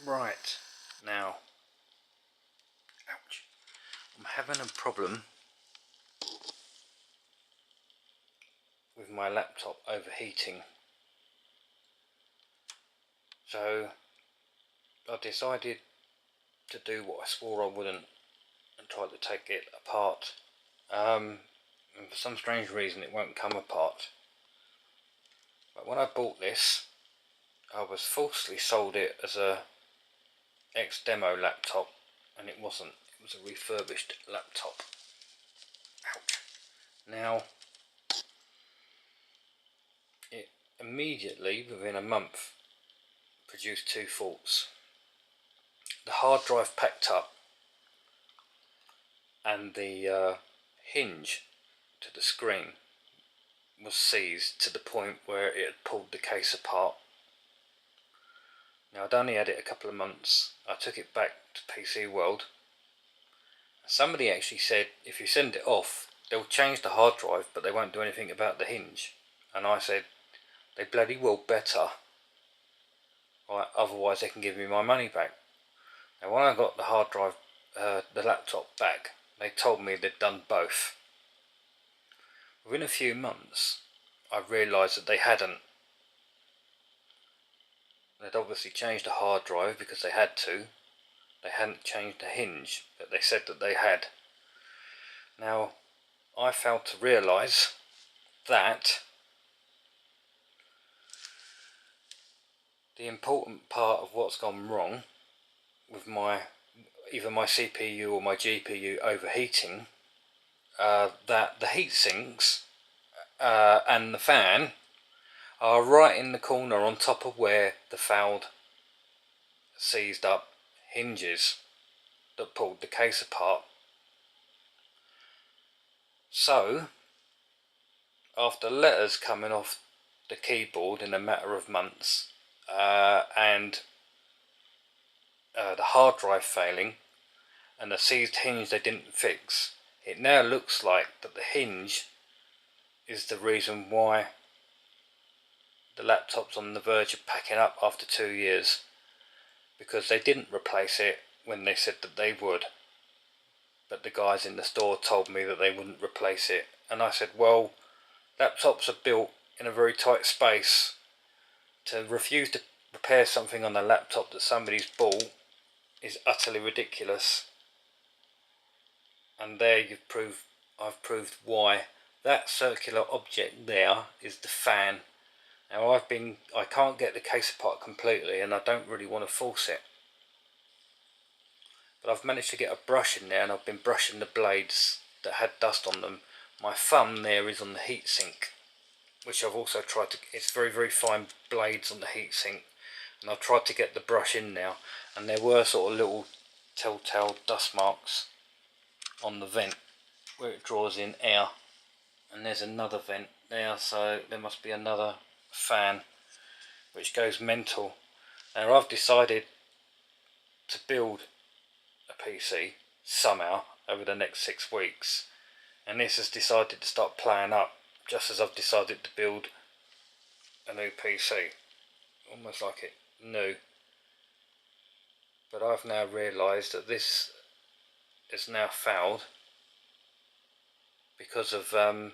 Right, now, ouch, I'm having a problem with my laptop overheating. So I decided to do what I swore I wouldn't and try to take it apart. And for some strange reason it won't come apart. But when I bought this, I was falsely sold it as a ex-demo laptop, and it wasn't. It was a refurbished laptop. Ouch. Now, it immediately, within a month, produced two faults. The hard drive packed up, and the hinge to the screen was seized to the point where it had pulled the case apart. Now, I'd only had it a couple of months. I took it back to PC World. Somebody actually said if you send it off, they'll change the hard drive, but they won't do anything about the hinge. And I said, they bloody well better, right? Otherwise they can give me my money back. Now, when I got the hard drive, the laptop back, they told me they'd done both. Within a few months, I realised that they hadn't. They'd obviously changed the hard drive because they had to. They hadn't changed the hinge, but they said that they had. Now, I failed to realise that the important part of what's gone wrong with either my CPU or my GPU overheating, that the heat sinks and the fan are right in the corner on top of where the fouled, seized up hinges that pulled the case apart. So, after letters coming off the keyboard in a matter of months, and the hard drive failing, and the seized hinge they didn't fix, it now looks like that the hinge is the reason why the laptop's on the verge of packing up after 2 years, because they didn't replace it when they said that they would, but the guys in the store told me that they wouldn't replace it. And I said, well, laptops are built in a very tight space. To refuse to repair something on a laptop that somebody's bought is utterly ridiculous. And there I've proved why that circular object there is the fan. Now, I can't get the case apart completely, and I don't really want to force it, but I've managed to get a brush in there, and I've been brushing the blades that had dust on them. My thumb there is on the heatsink, which I've also tried to, it's very, very fine blades on the heatsink, and I've tried to get the brush in now, and there were sort of little telltale dust marks on the vent where it draws in air, and there's another vent there, so there must be another fan which goes mental. Now, I've decided to build a PC somehow over the next 6 weeks, and this has decided to start playing up just as I've decided to build a new PC, almost like it new. But I've now realised that this is now fouled because of the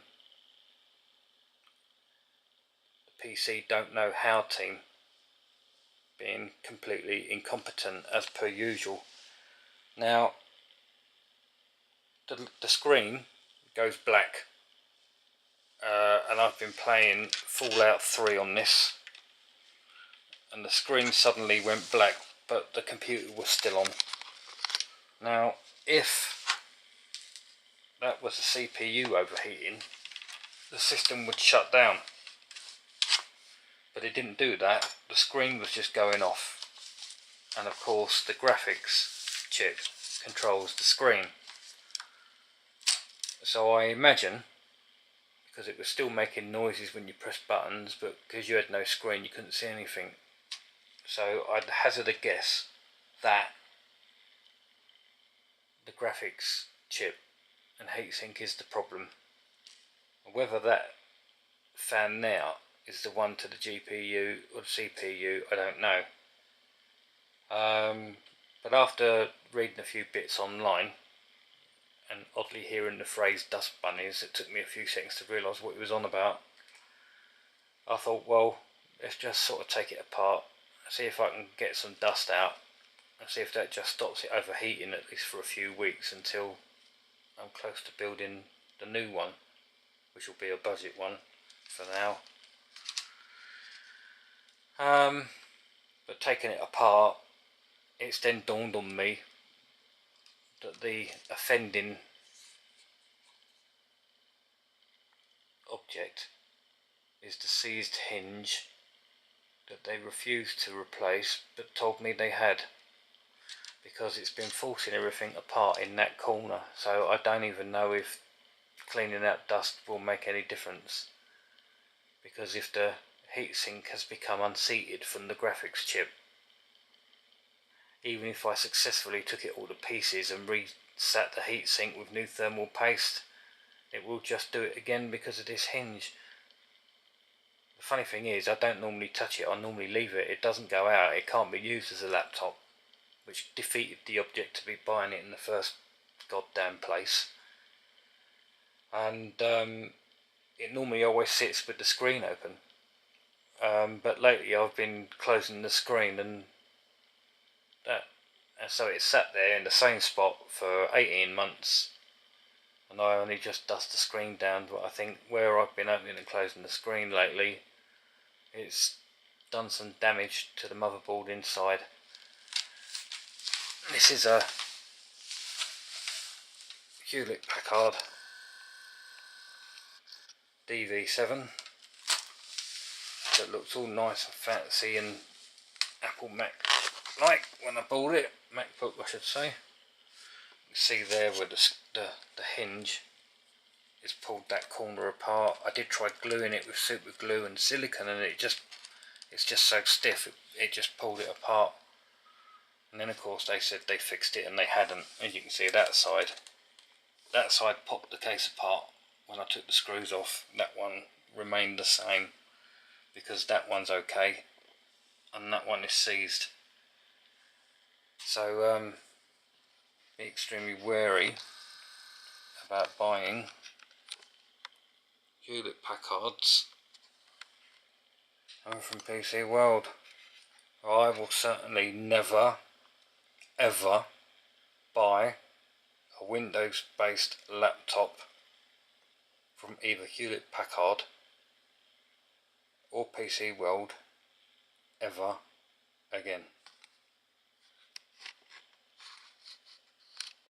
PC don't know how team being completely incompetent as per usual. Now, the screen goes black, and I've been playing Fallout 3 on this, and the screen suddenly went black, but the computer was still on. Now, if that was the CPU overheating, the system would shut down, but it didn't do that. The screen was just going off, and of course the graphics chip controls the screen. So I imagine, because it was still making noises when you pressed buttons, but because you had no screen you couldn't see anything, so I'd hazard a guess that the graphics chip and heatsink is the problem. Whether that fan now is the one to the GPU or the CPU, I don't know. But after reading a few bits online and oddly hearing the phrase dust bunnies, it took me a few seconds to realise what he was on about. I thought, well, let's just sort of take it apart, see if I can get some dust out, and see if that just stops it overheating at least for a few weeks until I'm close to building the new one, which will be a budget one for now. But taking it apart, it's then dawned on me that the offending object is the seized hinge that they refused to replace but told me they had, because it's been forcing everything apart in that corner. So I don't even know if cleaning out dust will make any difference, because if the heatsink has become unseated from the graphics chip, even if I successfully took it all to pieces and reset the heatsink with new thermal paste, it will just do it again because of this hinge. The funny thing is, I don't normally touch it, I normally leave it. It doesn't go out, it can't be used as a laptop, which defeated the object to be buying it in the first goddamn place. And it normally always sits with the screen open, but lately I've been closing the screen, and so it sat there in the same spot for 18 months, and I only just dust the screen down. But I think where I've been opening and closing the screen lately, it's done some damage to the motherboard inside. This is a Hewlett Packard DV7 that looks all nice and fancy and Apple Mac like when I bought it, MacBook I should say. You see there where the hinge is pulled that corner apart. I did try gluing it with super glue and silicone, and it's just so stiff it just pulled it apart. And then of course they said they fixed it, and they hadn't. As you can see, that side popped the case apart when I took the screws off. That one remained the same because that one's okay and that one is seized. So be extremely wary about buying Hewlett Packards coming from PC World. I will certainly never ever buy a Windows based laptop from either Hewlett Packard or PC World ever again.